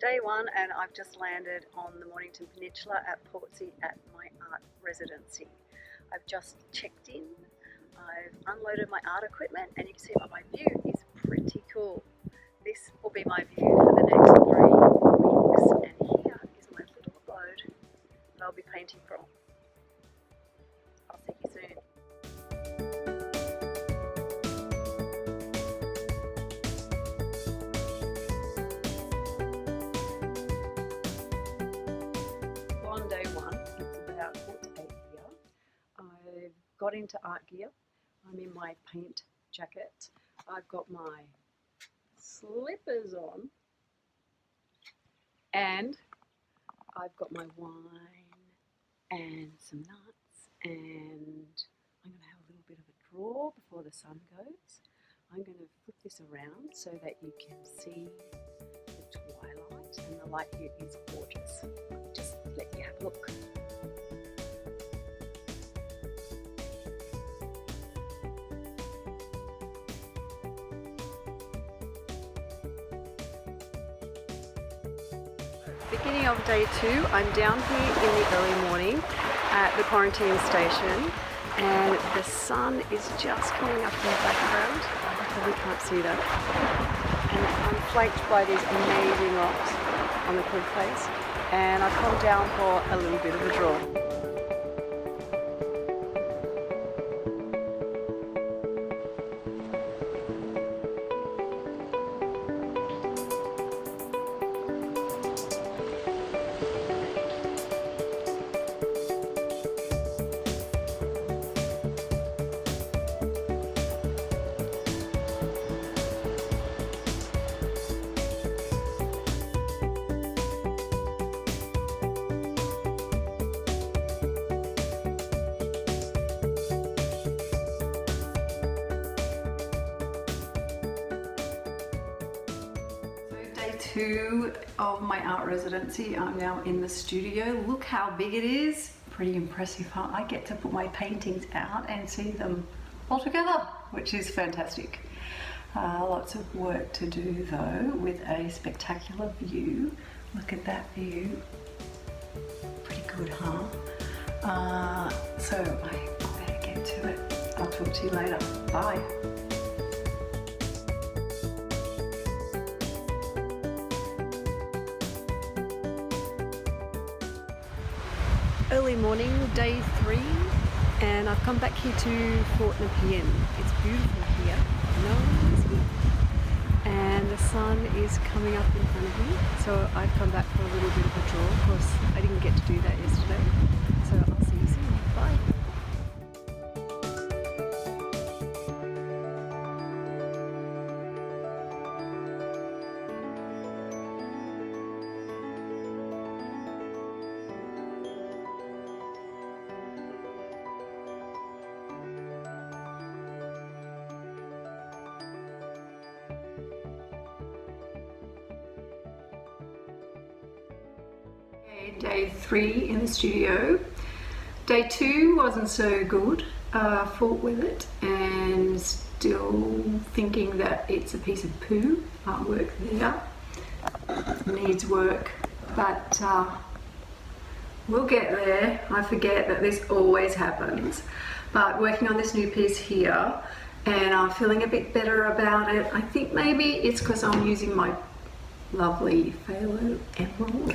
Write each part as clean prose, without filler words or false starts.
Day one, and I've just landed on the Mornington Peninsula at Portsea at my art residency. I've just checked in, I've unloaded my art equipment, and you can see that my view is pretty cool. This will be my view for the next 3 weeks, and here is my little abode that I'll be painting from. I'll see you soon. On day one, it's about 4 to 8 here. I've got into art gear. I'm in my paint jacket. I've got my slippers on, and I've got my wine and some nuts, and I'm going to have a little bit of a draw before the sun goes. I'm going to flip this around so that you can see the twilight, and the light here is gorgeous. Just let you have a look. Beginning of day two, I'm down here in the early morning at the quarantine station, and the sun is just coming up in the background. I probably can't see that. And I'm flanked by these amazing rocks on the cliff face, and I've come down for a little bit of a draw. Day two of my art residency. I'm now in the studio. Look how big it is. Pretty impressive, huh? I get to put my paintings out and see them all together, which is fantastic. Lots of work to do though, with a spectacular view. Look at that view. Pretty good, huh? So I better get to it. I'll talk to you later. Bye. Early morning, day 3, and I've come back here to Fort Nepean. It's beautiful here, noisy, and the sun is coming up in front of me, so I've come back for a little bit of a draw. Of course, I didn't get to do that yesterday, so I'll see you soon. Bye. Day 3 in the studio. Day 2 wasn't so good. Fought with it and still thinking that it's a piece of poo. Artwork there needs work, but we'll get there. I forget that this always happens, but working on this new piece here, and I'm feeling a bit better about it. I think maybe it's because I'm using my lovely phthalo emerald,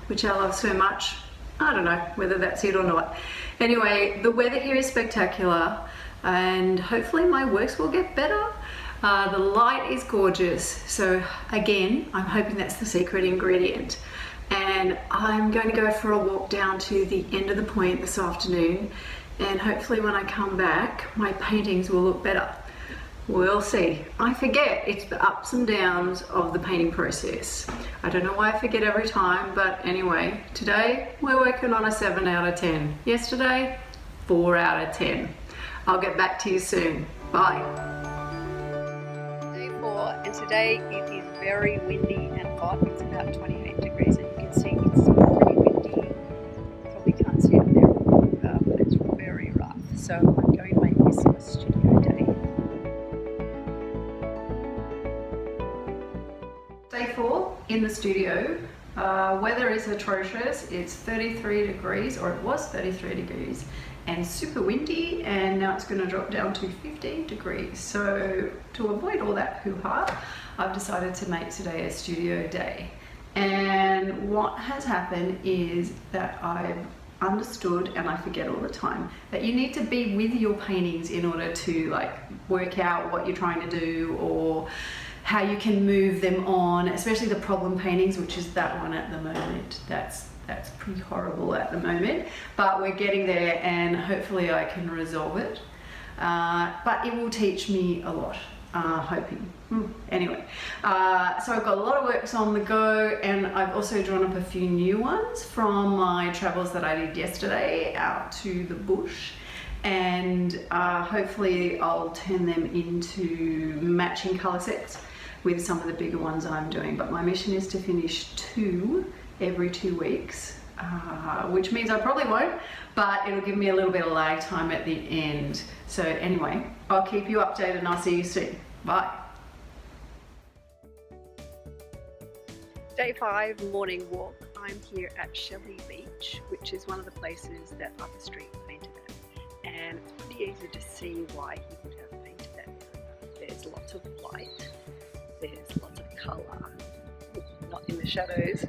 which I love so much. I don't know whether that's it or not. Anyway, the weather here is spectacular, and hopefully my works will get better. The light is gorgeous, so again, I'm hoping that's the secret ingredient. And I'm going to go for a walk down to the end of the point this afternoon, and hopefully when I come back, my paintings will look better. We'll see. I forget. It's the ups and downs of the painting process. I don't know why I forget every time, but anyway, today we're working on a 7 out of 10. Yesterday, 4 out of 10. I'll get back to you soon. Bye. Day 4, and today it is very windy and hot. It's about 28 degrees, and you can see it's pretty windy. Probably can't see it there, but it's very rough. So I'm going to make this a studio day. Day 4 in the studio. Weather is atrocious. It's 33 degrees, or it was 33 degrees, and super windy, and now it's going to drop down to 15 degrees. So to avoid all that hoo-ha, I've decided to make today a studio day. And what has happened is that I've understood, and I forget all the time, that you need to be with your paintings in order to like work out what you're trying to do or how you can move them on, especially the problem paintings, which is that one at the moment. That's pretty horrible at the moment, but we're getting there, and hopefully I can resolve it. But it will teach me a lot, hoping. Anyway, so I've got a lot of works on the go, and I've also drawn up a few new ones from my travels that I did yesterday out to the bush, and hopefully I'll turn them into matching colour sets with some of the bigger ones I'm doing. But my mission is to finish 2 every 2 weeks, which means I probably won't, but it'll give me a little bit of lag time at the end. So anyway, I'll keep you updated, and I'll see you soon. Bye. Day 5 morning walk. I'm here at Shelley Beach, which is one of the places that Upper Street painted at, and it's pretty easy to see why he would have painted it. There's lots of light, there's lots of colour, not in the shadows,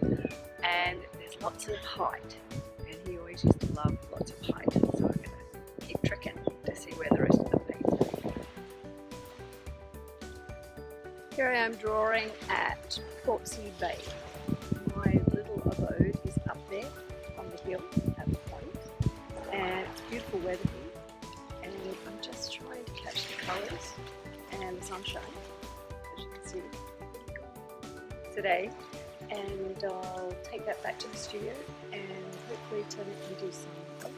and there's lots of height, and he always used to love lots of height, so I'm going to keep trekking to see where the rest of the paint's going. Here I am drawing at Portsea Bay. My little abode is up there on the hill at the point, and it's beautiful weather here, and I'm just trying to catch the colours and the sunshine, as you can see today, and I'll take that back to the studio and hopefully turn it into some paintings.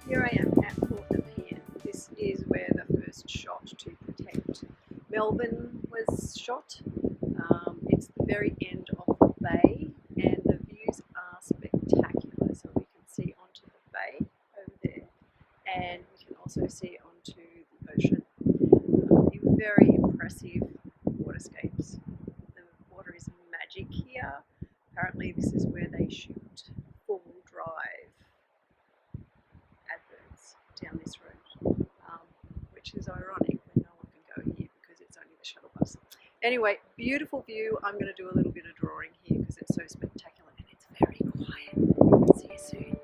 Here I am at Mornington. This is where the first shot to protect Melbourne was shot. It's the very end of the bay, and the views are spectacular. So we can see onto the bay over there, and we can also see onto the ocean. Very impressive waterscapes. The water is magic here. Apparently this is where they shoot four-wheel drive adverts down this road, which is ironic when no one can go here because it's only the shuttle bus. Anyway, beautiful view. I'm going to do a little bit of drawing here because it's so spectacular and it's very quiet. See you soon.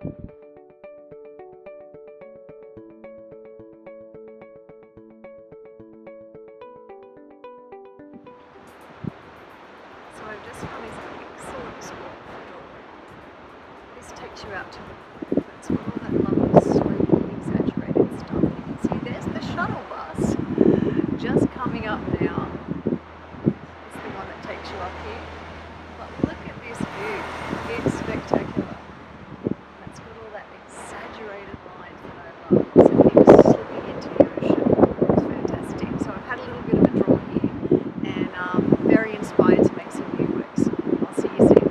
So I've just found this excellent spot for drawing. This takes you out to the that's where all that lovely slowly exaggerated stuff. You can see there's the shuttle bus just coming up now. It's the one that takes you up here. But look at this view. It's spectacular. That's got all that exaggerated lines that I love. It's a thing slipping into the ocean. It's fantastic. So I've had a little bit of a draw here, and very inspired to make some new works. I'll see you soon.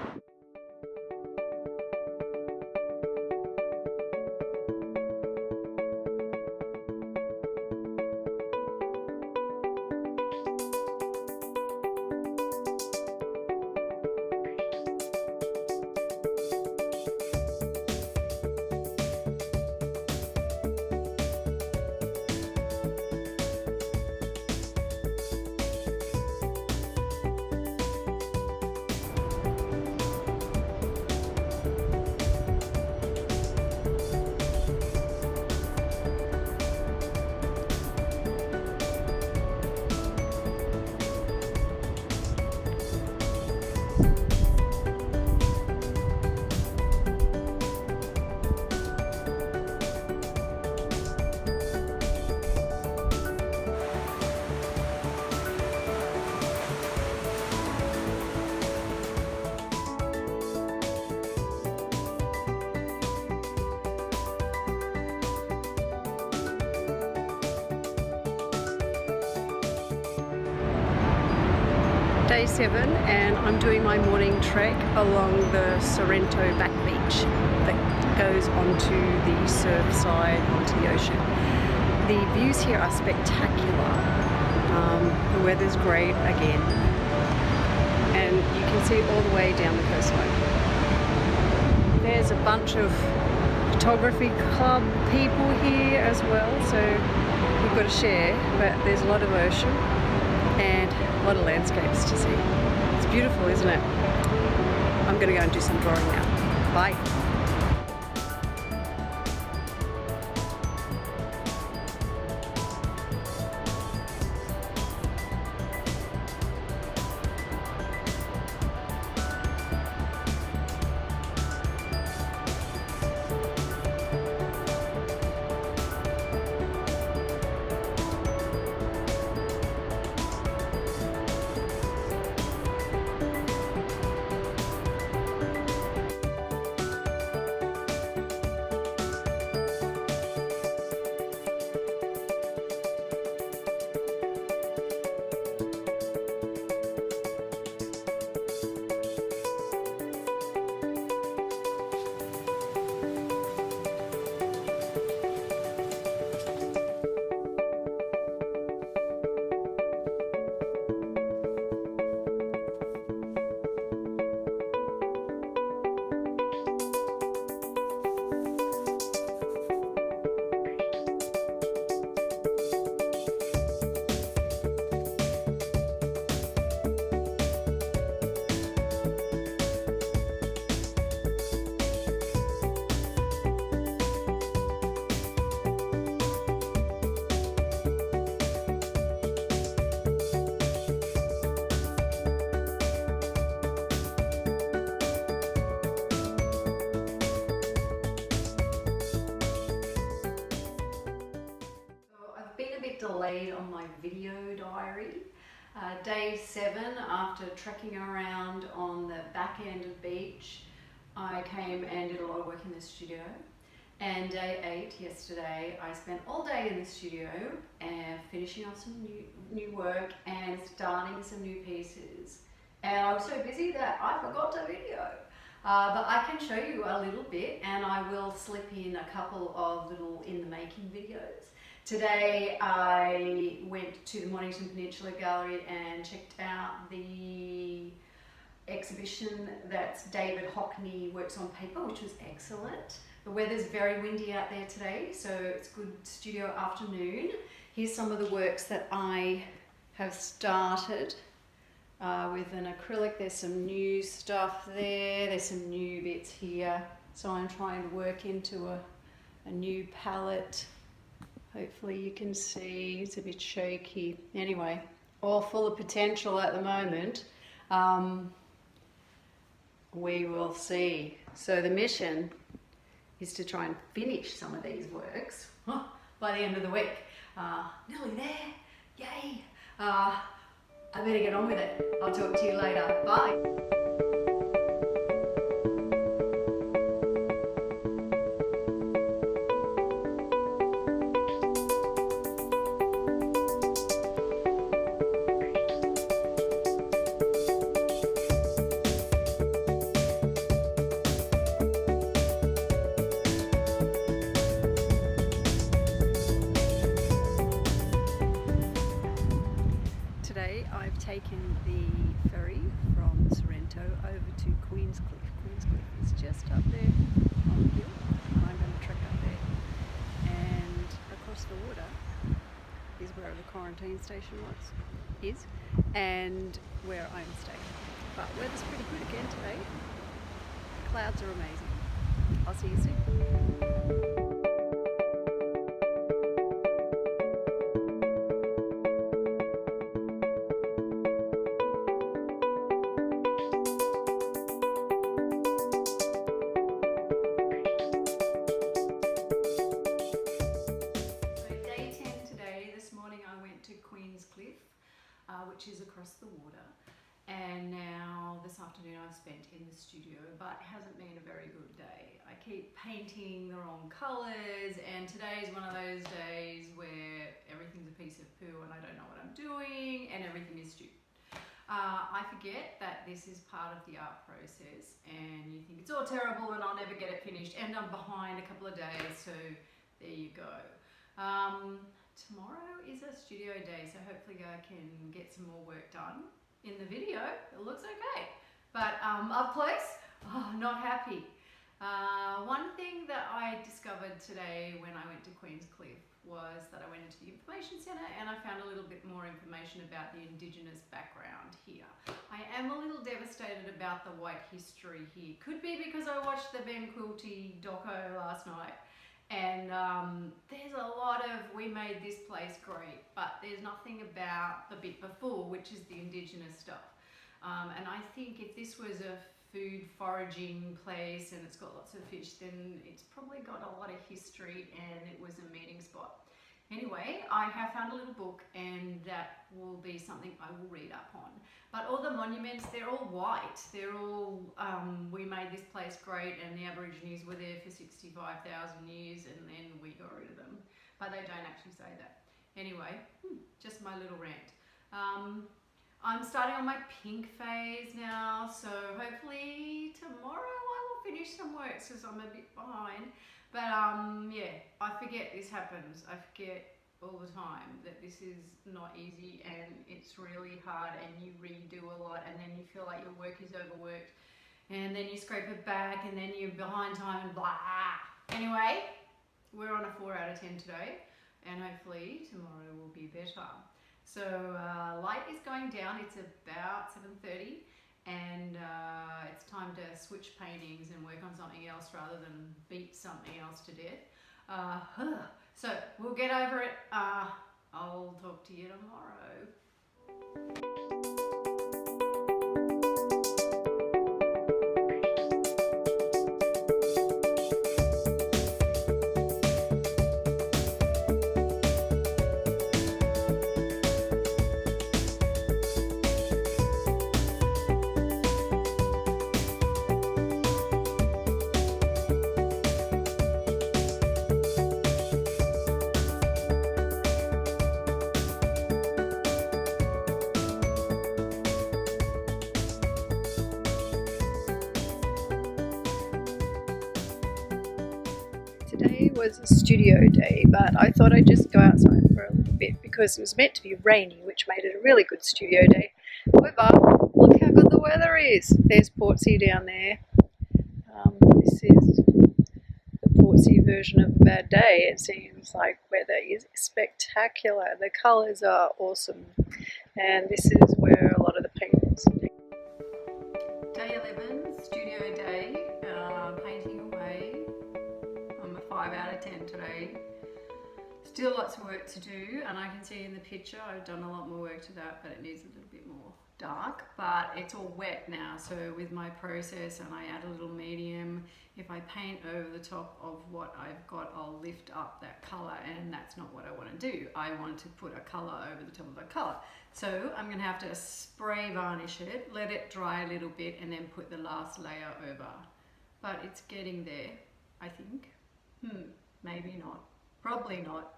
Day 7, and I'm doing my morning trek along the Sorrento back beach that goes onto the surf side, onto the ocean. The views here are spectacular. The weather's great again, and you can see all the way down the coastline. There's a bunch of photography club people here as well, so we've got to share, but there's a lot of ocean and a lot of landscapes to see. It's beautiful, isn't it? I'm going to go and do some drawing now. Bye. Delayed on my video diary. Day 7, after trekking around on the back end of the beach, I came and did a lot of work in the studio. And day 8, yesterday, I spent all day in the studio and finishing off some new work and starting some new pieces. And I was so busy that I forgot to video. But I can show you a little bit, and I will slip in a couple of little in the making videos. Today I went to the Mornington Peninsula Gallery and checked out the exhibition that's David Hockney Works on Paper, which was excellent. The weather's very windy out there today, so it's good studio afternoon. Here's some of the works that I have started with an acrylic. There's some new stuff there, there's some new bits here. So I'm trying to work into a new palette. Hopefully you can see, it's a bit shaky. Anyway, all full of potential at the moment. We will see. So the mission is to try and finish some of these works by the end of the week. Nearly there, yay. I better get on with it. I'll talk to you later, bye. I've taken the ferry from Sorrento over to Queenscliff. Queenscliff is just up there on the hill. I'm going to trek up there. And across the water is where the quarantine station is, and where I'm staying. But weather's pretty good again today. Clouds are amazing. I'll see you soon. Which is across the water, and now this afternoon I've spent in the studio, but it hasn't been a very good day. I keep painting the wrong colours, and today is one of those days where everything's a piece of poo and I don't know what I'm doing and everything is stupid. I forget that this is part of the art process, and you think it's all terrible and I'll never get it finished, and I'm behind a couple of days, so there you go. Tomorrow is a studio day, so hopefully I can get some more work done. In the video, it looks okay, but up close, not happy. One thing that I discovered today when I went to Queenscliff was that I went into the information centre and I found a little bit more information about the Indigenous background here. I am a little devastated about the white history here. Could be because I watched the Ben Quilty doco last night, and there's a lot of we made this place great, but there's nothing about the bit before, which is the Indigenous stuff. And I think if this was a food foraging place and it's got lots of fish, then it's probably got a lot of history and it was a meeting spot. Anyway, I have found a little book, and that will be something I will read up on. But all the monuments, they're all white. They're all, we made this place great and the Aborigines were there for 65,000 years and then we got rid of them. But they don't actually say that. Anyway, just my little rant. I'm starting on my pink phase now, so hopefully tomorrow I will finish some work because I'm a bit behind. But yeah, I forget this happens. I forget all the time that this is not easy and it's really hard, and you redo a lot, and then you feel like your work is overworked, and then you scrape it back, and then you're behind time and blah. Anyway, we're on a 4 out of 10 today, and hopefully tomorrow will be better. So light is going down. It's about 7:30, and it's time to switch paintings and work on something else rather than beat something else to death. So we'll get over it. I'll talk to you tomorrow. Today was a studio day, but I thought I'd just go outside for a little bit because it was meant to be rainy, which made it a really good studio day. However, look how good the weather is. There's Portsea down there. This is the Portsea version of a bad day. It seems like weather is spectacular. The colours are awesome, and this is where a lot of the paintings are. Day 11, studio day, painting away. I'm a 5 out of 10 today. Still lots of work to do, and I can see in the picture I've done a lot more work to that, but it needs a little bit more dark. But it's all wet now, so with my process, and I add a little medium, if I paint over the top of what I've got, I'll lift up that colour, and that's not what I want to do. I want to put a colour over the top of a colour. So I'm going to have to spray varnish it, let it dry a little bit, and then put the last layer over. But it's getting there, I think. Maybe not. Probably not.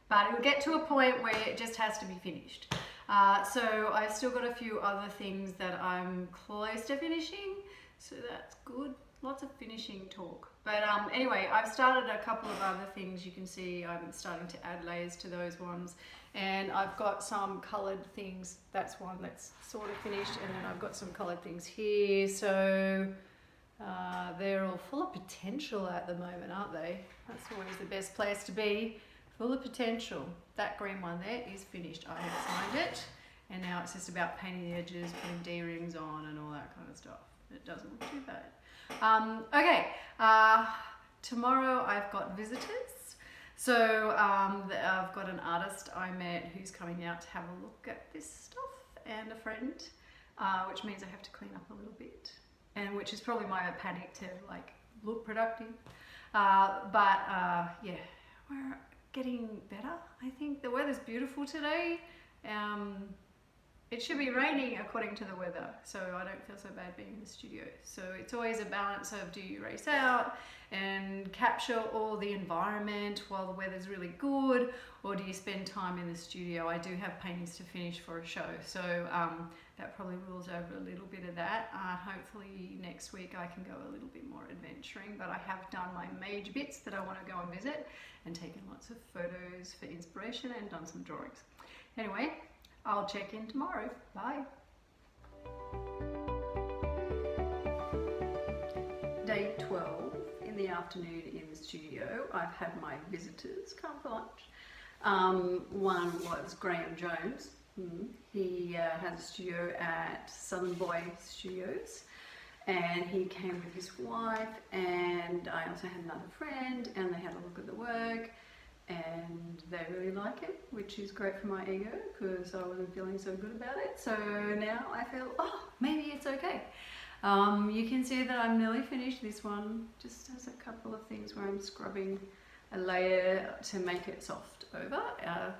But it'll get to a point where it just has to be finished. So I've still got a few other things that I'm close to finishing, so that's good. Lots of finishing talk. But anyway, I've started a couple of other things. You can see I'm starting to add layers to those ones. And I've got some coloured things. That's one that's sort of finished. And then I've got some coloured things here. So they're all full of potential at the moment, aren't they? That's always the best place to be. Full of potential. That green one there is finished. I have signed it, and now it's just about painting the edges, putting D-rings on and all that kind of stuff. It doesn't look too bad. Okay, tomorrow I've got visitors. So I've got an artist I met who's coming out to have a look at this stuff, and a friend, which means I have to clean up a little bit, and which is probably my panic to like look productive. Yeah, we're getting better. I think the weather's beautiful today. it should be raining according to the weather, so I don't feel so bad being in the studio. So it's always a balance of, do you race out and capture all the environment while the weather's really good, or do you spend time in the studio? I do have paintings to finish for a show, so that probably rules over a little bit of that. Hopefully next week I can go a little bit more adventuring, but I have done my major bits that I want to go and visit and taken lots of photos for inspiration and done some drawings. Anyway, I'll check in tomorrow. Bye. Day 12 in the afternoon in the studio. I've had my visitors come for lunch. One was Graham Jones. He has a studio at Southern Boy Studios, and he came with his wife, and I also had another friend, and they had a look at the work. And they really like it, which is great for my ego because I wasn't feeling so good about it. So now I feel, oh, maybe it's okay. You can see that I'm nearly finished. This one just has a couple of things where I'm scrubbing a layer to make it soft over,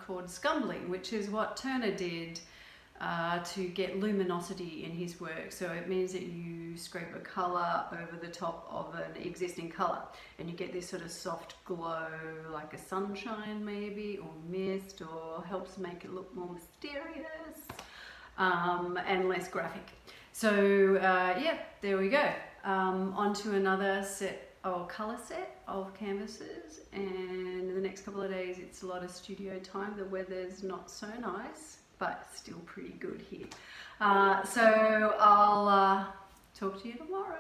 called scumbling, which is what Turner did to get luminosity in his work. So it means that you scrape a colour over the top of an existing colour and you get this sort of soft glow, like a sunshine maybe, or mist, or helps make it look more mysterious and less graphic. So yeah, there we go. On to another colour set of canvases, and in the next couple of days it's a lot of studio time. The weather's not so nice, but still pretty good here. So I'll talk to you tomorrow.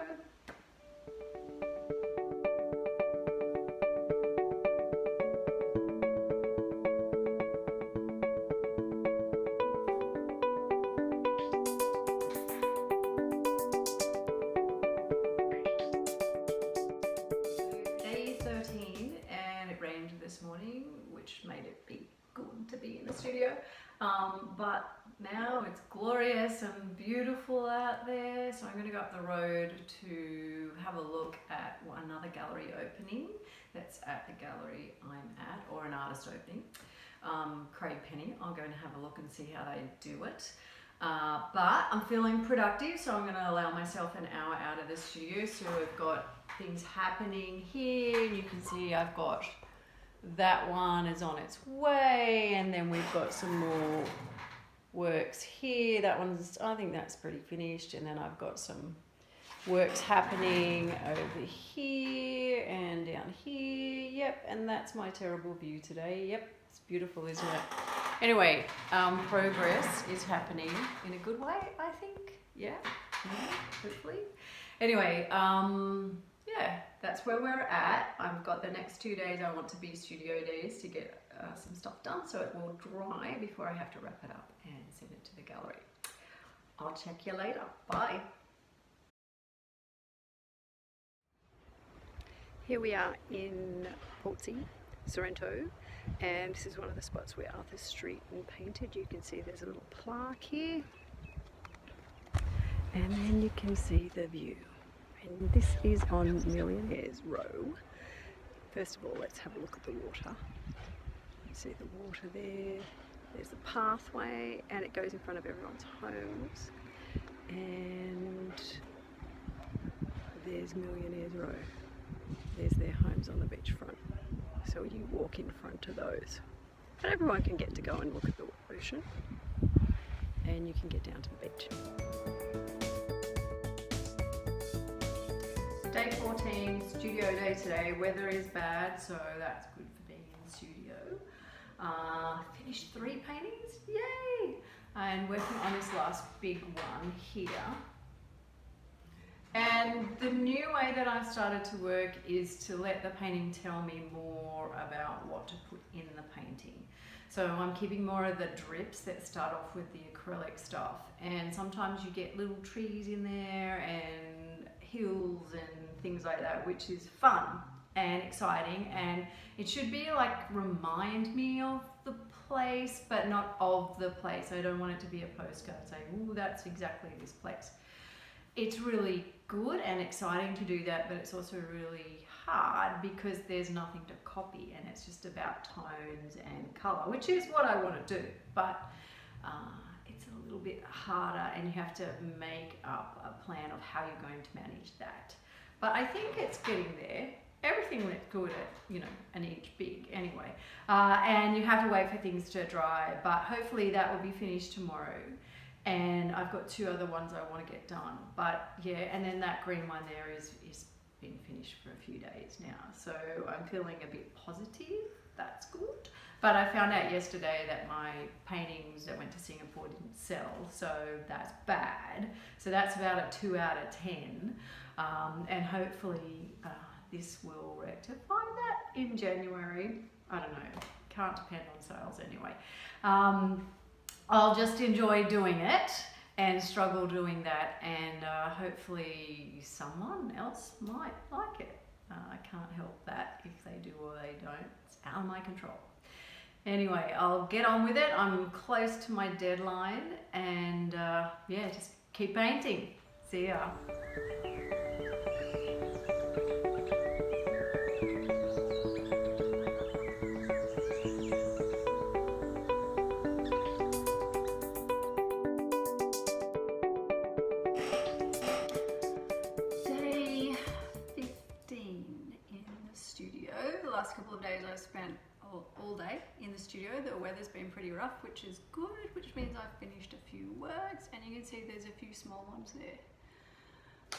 Day 13, and it rained this morning, which made it be good to be in the studio. But now it's glorious and beautiful out there, so I'm going to go up the road to have a look at another gallery opening that's at the gallery I'm at, or an artist opening. Craig Penny, I'll go and have a look and see how they do it. But I'm feeling productive, so I'm going to allow myself an hour out of the studio. So we've got things happening here, and you can see I've got that one is on its way, and then we've got some more works here. That one's, I think that's pretty finished, and then I've got some works happening over here and down here. Yep, and that's my terrible view today. Yep, it's beautiful, isn't it? Anyway, progress is happening in a good way, I think. Yeah, hopefully. Anyway, yeah, that's where we're at. I've got the next 2 days I want to be studio days to get some stuff done, so it will dry before I have to wrap it up and send it to the gallery. I'll check you later. Bye. Here we are in Portsea, Sorrento, and this is one of the spots where Arthur Street painted. You can see there's a little plaque here, and then you can see the view. And this is on Millionaires Row. First of all, let's have a look at the water. You see the water there. There's the pathway, and it goes in front of everyone's homes. And there's Millionaires Row. There's their homes on the beachfront. So you walk in front of those. But everyone can get to go and look at the ocean. And you can get down to the beach. Day 14, studio day today. Weather is bad, so that's good for being in the studio. Finished 3 paintings, yay! And working on this last big one here. And the new way that I've started to work is to let the painting tell me more about what to put in the painting. So I'm keeping more of the drips that start off with the acrylic stuff. And sometimes you get little trees in there and hills and things like that, which is fun and exciting, and it should be like remind me of the place, but not of the place. I don't want it to be a postcard saying, "Ooh, that's exactly this place." It's really good and exciting to do that, but it's also really hard because there's nothing to copy, and it's just about tones and color, which is what I want to do, but it's a little bit harder, and you have to make up a plan of how you're going to manage that. But I think it's getting there. Everything looked good at, an inch big anyway. And you have to wait for things to dry, but hopefully that will be finished tomorrow. And I've got 2 other ones I want to get done. But yeah, and then that green one there is been finished for a few days now. So I'm feeling a bit positive. That's good. But I found out yesterday that my paintings that went to Singapore didn't sell, so that's bad. So that's about a 2 out of 10. And hopefully this will rectify that in January. I don't know, can't depend on sales anyway. I'll just enjoy doing it and struggle doing that, and hopefully someone else might like it. I can't help that. If they do or they don't, it's out of my control. Anyway, I'll get on with it. I'm close to my deadline, and yeah, just keep painting. See ya. Day 15 in the studio. The last couple of days I've spent all day in the studio. The weather's been pretty rough, which is good, which means I've finished a few works, and you can see there's a few small ones there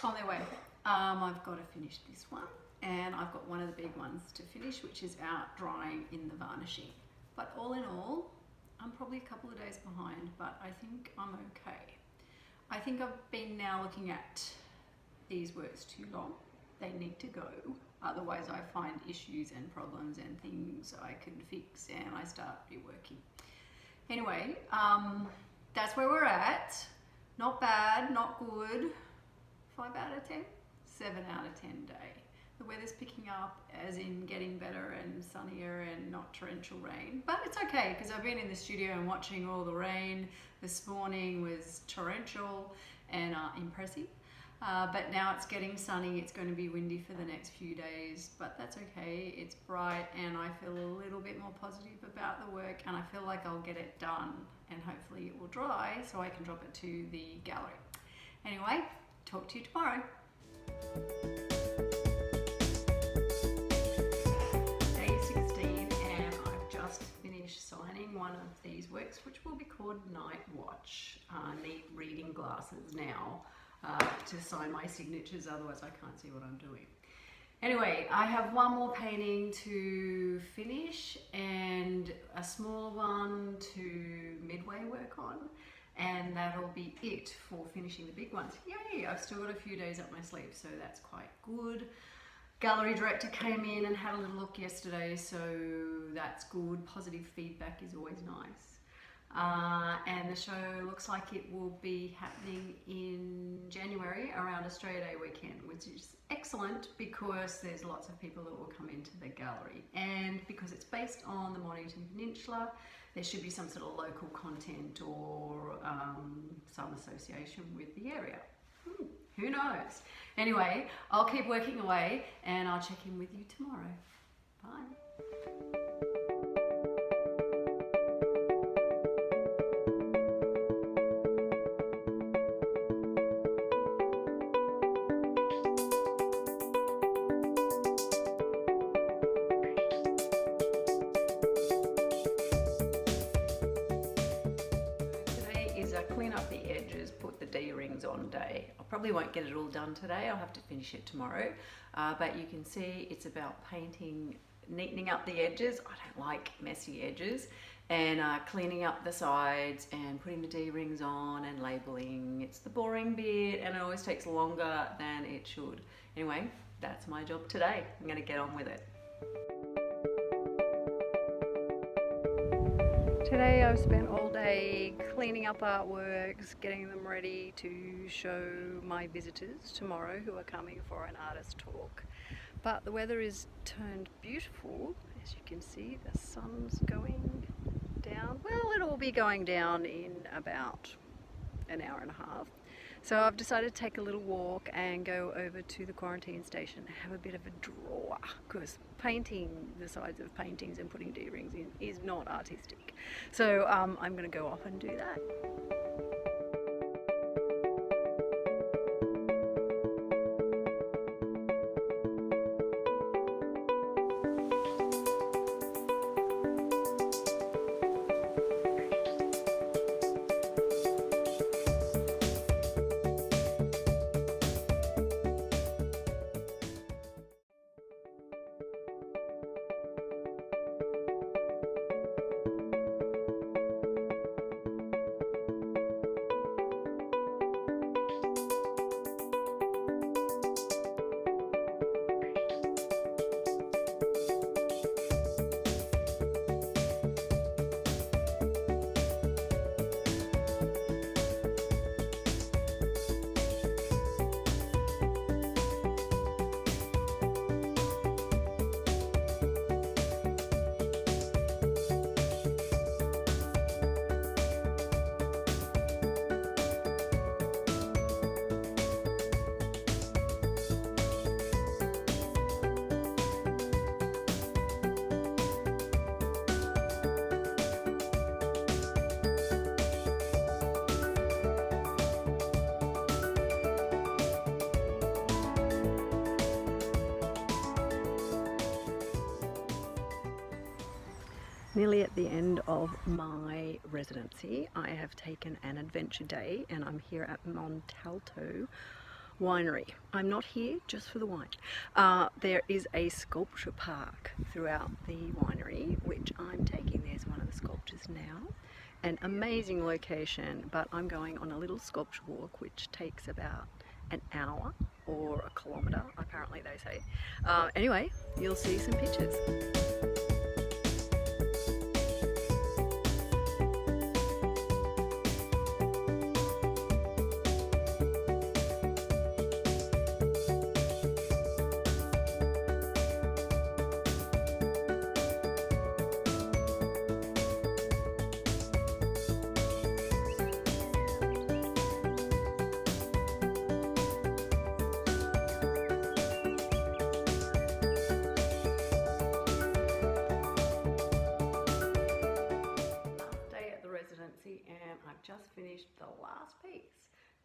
on their way. I've got to finish this one, and I've got one of the big ones to finish, which is out drying in the varnishing. But all in all, I'm probably a couple of days behind, but I think I'm okay. I think I've been now looking at these works too long. They need to go. Otherwise I find issues and problems and things I can fix, and I start reworking. Anyway, that's where we're at. Not bad, not good. 5 out of 10? 7 out of 10 day. The weather's picking up, as in getting better and sunnier and not torrential rain. But it's okay, because I've been in the studio and watching all the rain. This morning was torrential and impressive. But now it's getting sunny. It's going to be windy for the next few days, but that's okay. It's bright, and I feel a little bit more positive about the work, and I feel like I'll get it done, and hopefully it will dry so I can drop it to the gallery. Anyway, talk to you tomorrow. Day 16, and I've just finished signing one of these works, which will be called Night Watch. I need reading glasses now to sign my signatures, otherwise I can't see what I'm doing. Anyway, I have one more painting to finish and a smaller one to midway work on, and that'll be it for finishing the big ones. Yay! I've still got a few days up my sleeve, so that's quite good. Gallery director came in and had a little look yesterday, so that's good. Positive feedback is always nice. And the show looks like it will be happening in January around Australia Day weekend, which is excellent because there's lots of people that will come into the gallery, and because it's based on the Mornington Peninsula, there should be some sort of local content or some association with the area. Who knows? Anyway, I'll keep working away, and I'll check in with you tomorrow. Bye. Clean up the edges, put the D-rings on day. I probably won't get it all done today. I'll have to finish it tomorrow. But you can see it's about painting, neatening up the edges. I don't like messy edges. And cleaning up the sides and putting the D-rings on and labeling. It's the boring bit, and it always takes longer than it should. Anyway, that's my job today. I'm going to get on with it. Today I've spent all day cleaning up artworks, getting them ready to show my visitors tomorrow who are coming for an artist talk. But the weather is turned beautiful. As you can see, the sun's going down. Well, it'll be going down in about an hour and a half. So I've decided to take a little walk and go over to the quarantine station and have a bit of a draw, because painting the sides of paintings and putting D-rings in is not artistic. So I'm going to go off and do that. Nearly at the end of my residency, I have taken an adventure day and I'm here at Montalto Winery. I'm not here just for the wine. There is a sculpture park throughout the winery, which I'm taking. There's one of the sculptures now. An amazing location, but I'm going on a little sculpture walk which takes about an hour or a kilometre, apparently they say. Anyway, you'll see some pictures. And I've just finished the last piece.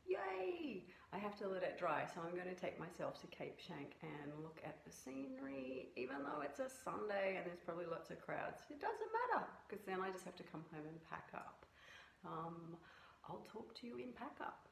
Yay! I have to let it dry, so I'm going to take myself to Cape Schanck and look at the scenery, even though it's a Sunday and there's probably lots of crowds. It doesn't matter, because then I just have to come home and pack up. I'll talk to you in pack up.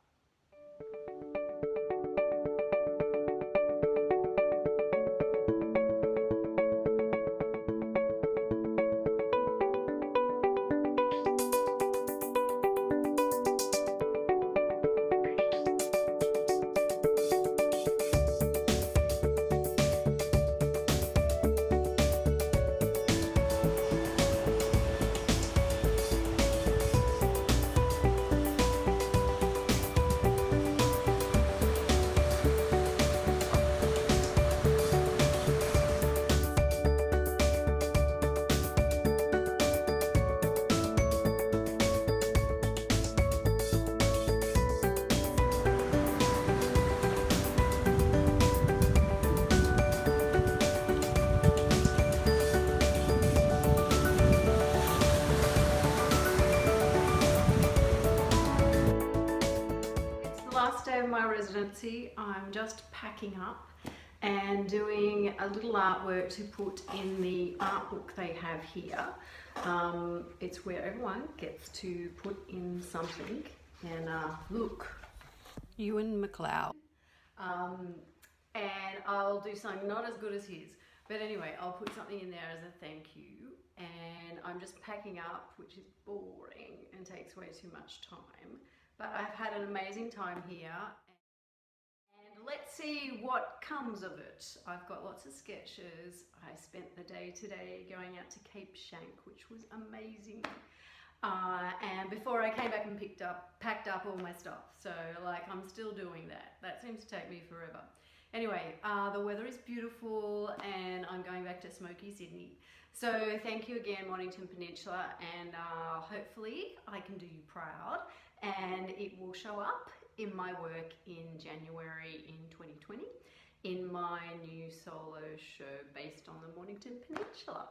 Last day of my residency. I'm just packing up and doing a little artwork to put in the art book they have here. It's where everyone gets to put in something, and look, Ewan McLeod. And I'll do something not as good as his, but anyway, I'll put something in there as a thank you. And I'm just packing up, which is boring and takes way too much time. But I've had an amazing time here, and let's see what comes of it. I've got lots of sketches. I spent the day today going out to Cape Schanck, which was amazing. And before I came back and packed up all my stuff. So like, I'm still doing that. That seems to take me forever. Anyway, the weather is beautiful and I'm going back to smoky Sydney. So thank you again, Mornington Peninsula, and hopefully I can do you proud and it will show up in my work in January in 2020 in my new solo show based on the Mornington Peninsula.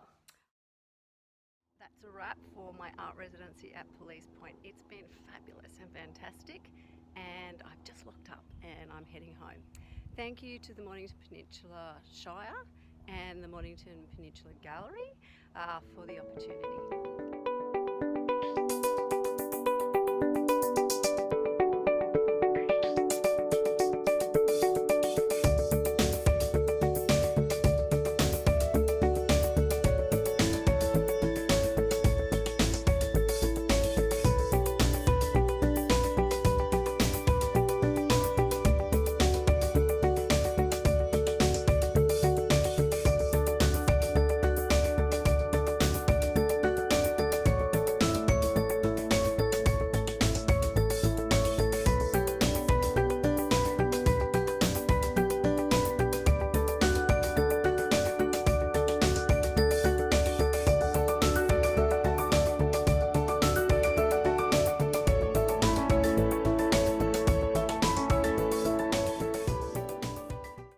That's a wrap for my art residency at Police Point. It's been fabulous and fantastic, and I've just locked up and I'm heading home. Thank you to the Mornington Peninsula Shire and the Mornington Peninsula Gallery for the opportunity.